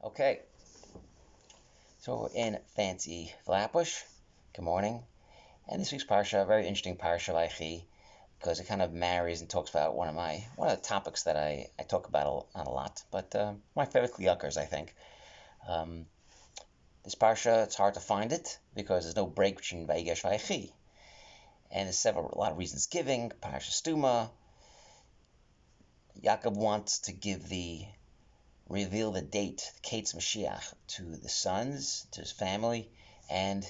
Okay, so we're in fancy Flatbush. Good morning. And this week's parsha, a very interesting parsha, vayechi, because it kind of marries and talks about one of the topics that I talk about not a lot, but my favorite kliyakers, I think. Um, this parsha, it's hard to find it because there's no break between vayigash vayechi, and there's a lot of reasons giving. Parsha stuma. Yaakov wants to reveal the date, the Kate's Mashiach, to the sons, to his family, and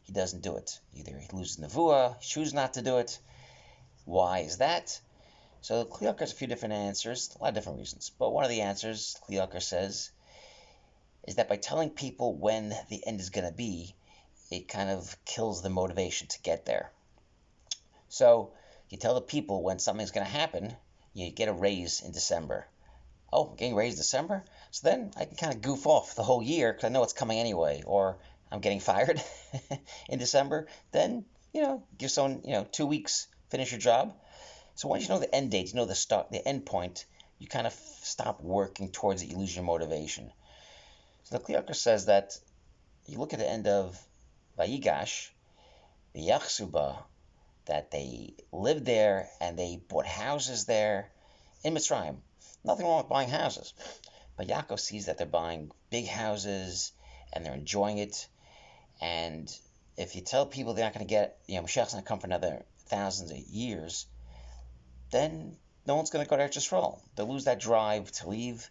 he doesn't do it. Either he loses Nevuah, he chooses not to do it. Why is that? So Kli Yakar has a few different answers, a lot of different reasons. But one of the answers, Kli Yakar says, is that by telling people when the end is going to be, it kind of kills the motivation to get there. So you tell the people when something's going to happen, you get a raise in December. Oh, I'm getting raised in December? So then I can kind of goof off the whole year because I know it's coming anyway. Or I'm getting fired in December. Then, give someone, 2 weeks, finish your job. So once you know the end date, you know the end point, you kind of stop working towards it. You lose your motivation. So the Kli Yakar says that you look at the end of Vayigash, V'yachsuba, that they lived there and they bought houses there in Mitzrayim. Nothing wrong with buying houses. But Yaakov sees that they're buying big houses and they're enjoying it. And if you tell people they're not going to get, Mashiach's not going to come for another thousands of years, then no one's going to go to Eretz Yisrael. They'll lose that drive to leave,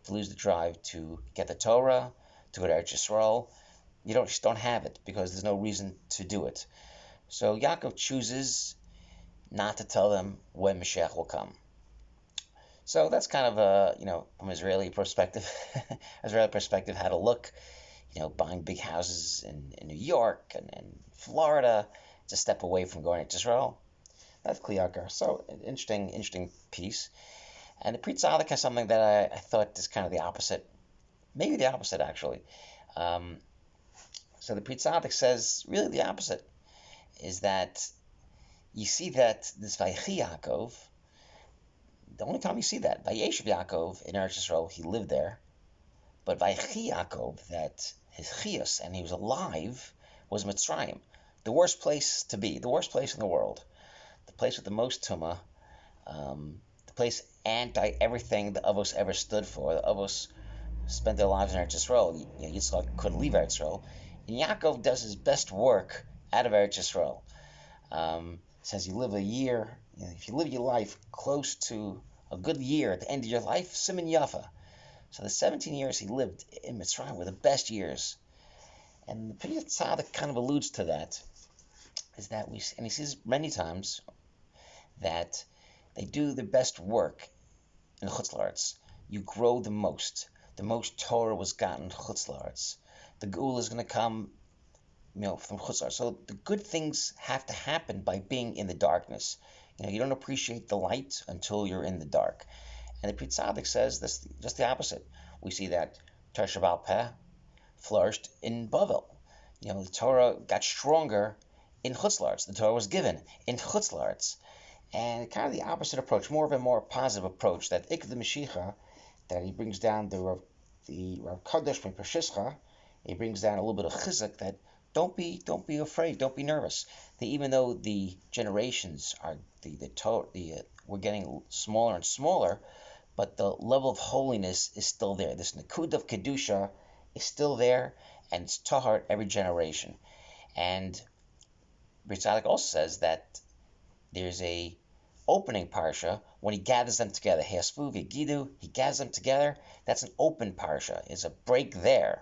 to lose the drive to get the Torah, to go to Eretz Yisrael. You just don't have it because there's no reason to do it. So Yaakov chooses not to tell them when Mashiach will come. So that's kind of from Israeli perspective, how to look, buying big houses in New York and Florida. It's a step away from going to Israel. That's Kli Yakar. So an interesting piece. And the Pri Tzaddik has something that I thought is kind of the opposite, maybe the opposite actually. So the Pri Tzaddik says really the opposite is that you see that this vayechi Yaakov. The only time you see that, vayechi Yaakov in Eretz Yisrael, he lived there. But vayechi Yaakov, that his chiyus, and he was alive, was Mitzrayim. The worst place to be, the worst place in the world. The place with the most tumah, the place anti everything the Avos ever stood for. The Avos spent their lives in Eretz Yisrael. Yitzchak couldn't leave Eretz Yisrael. And Yaakov does his best work out of Eretz Yisrael. Says you live a year, if you live your life close to a good year at the end of your life, Siman Yafa. So the 17 years he lived in Mitzrayim were the best years. And the Pri Tzaddik kind of alludes to that, is that and he says many times that they do the best work in Chutz La'aretz. You grow the most. The most Torah was gotten in Chutz La'aretz. The Geula is going to come from Chutz La'aretz. So the good things have to happen by being in the darkness. You don't appreciate the light until you're in the dark. And the Pri Tzaddik says this, just the opposite. We see that Torah Shebaal Peh flourished in Bavel. The Torah got stronger in Chutz La'aretz. The Torah was given in Chutz La'aretz. And kind of the opposite approach, more of a more positive approach, that Ik the Mashiach, that he brings down the Rav Kodesh from Pershischa, he brings down a little bit of chizuk that don't be afraid, don't be nervous. That even though the generations are we're getting smaller and smaller, but the level of holiness is still there. This Nakud of Kedusha is still there, and it's tahar every generation. And Pri Tzaddik also says that there's a opening parsha when he gathers them together. Heasfu v'gidu, he gathers them together. That's an open parsha. It's a break there,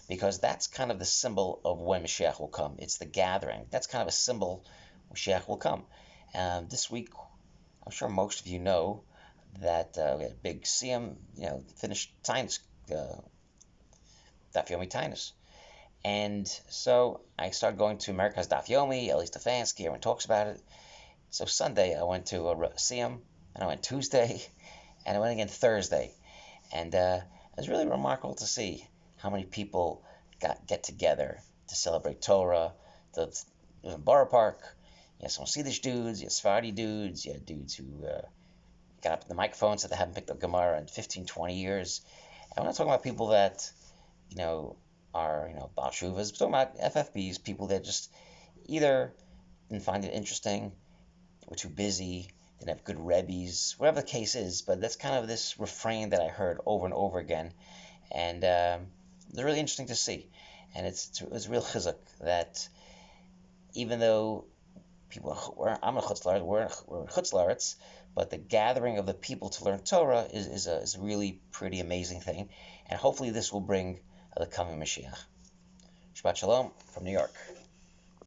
because that's kind of the symbol of when Mashiach will come. It's the gathering. That's kind of a symbol Mashiach will come. This week, I'm sure most of you know that we had a big Siyam, finished Tainus, Daf Yomi Tainus. And so I started going to America's Daf Yomi, Eli Stefanski, everyone talks about it. So Sunday I went to a Siyam, and I went Tuesday, and I went again Thursday. And it was really remarkable to see how many people get together to celebrate Torah. In Borough Park, you had some Swedish dudes, you had Sephardi dudes, you had dudes who got up in the microphone, said they haven't picked up Gemara in 15, 20 years. And we're not talking about people that, you know, are, Baal Shuvas. We're talking about FFBs, people that just either didn't find it interesting, were too busy, didn't have good rebbes, whatever the case is. But that's kind of this refrain that I heard over and over again. And it's really interesting to see. And it's real chizuk that even though I'm a chutzlaret, we're chutzlarets, but the gathering of the people to learn Torah is a really pretty amazing thing. And hopefully this will bring the coming Mashiach. Shabbat Shalom from New York.